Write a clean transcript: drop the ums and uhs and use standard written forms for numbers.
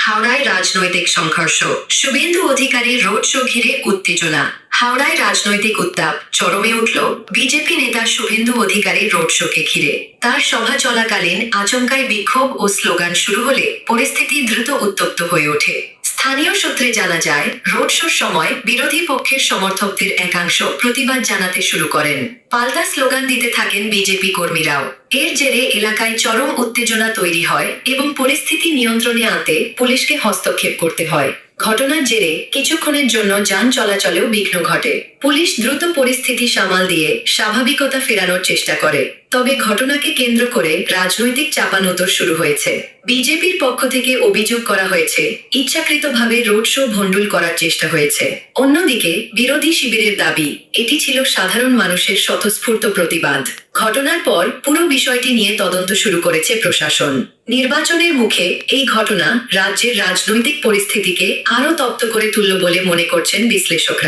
হাওড়ায় রাজনৈতিক সংঘর্ষ, শুভেন্দু অধিকারীর রোড শো ঘিরে উত্তেজনা। হাওড়ায় রাজনৈতিক উত্তাপ চরমে উঠল বিজেপি নেতা শুভেন্দু অধিকারীর রোড শোকে ঘিরে। তার সভা চলাকালীন আচমকাই বিক্ষোভ ও স্লোগান শুরু হলে পরিস্থিতি দ্রুত উত্তপ্ত হয়ে ওঠে। স্থানীয় সূত্রে জানা যায়, রোড শোর সময় বিরোধী পক্ষের সমর্থকদের একাংশ প্রতিবাদ জানাতে শুরু করেন। পাল্টা স্লোগান দিতে থাকেন বিজেপি কর্মীরাও। এর জেরে এলাকায় চরম উত্তেজনা তৈরি হয় এবং পরিস্থিতি নিয়ন্ত্রণে আনতে পুলিশকে হস্তক্ষেপ করতে হয়। ঘটনার জেরে কিছুক্ষণের জন্য যান চলাচলেও বিঘ্ন ঘটে। পুলিশ দ্রুত পরিস্থিতি সামাল দিয়ে স্বাভাবিকতা ফেরানোর চেষ্টা করে। তবে ঘটনাকে কেন্দ্র করে রাজনৈতিক চাপানোতর শুরু হয়েছে। বিজেপির পক্ষ থেকে অভিযোগ করা হয়েছে, ইচ্ছাকৃতভাবে রোড শো ভণ্ডুল করার চেষ্টা হয়েছে। অন্যদিকে বিরোধী শিবিরের দাবি, এটি ছিল সাধারণ মানুষের স্বতঃস্ফূর্ত প্রতিবাদ। ঘটনার পর পুরো বিষয়টি নিয়ে তদন্ত শুরু করেছে প্রশাসন। নির্বাচনের মুখে এই ঘটনা রাজ্যের রাজনৈতিক পরিস্থিতিকে আরও তপ্ত করে তুলল বলে মনে করছেন বিশ্লেষকরা।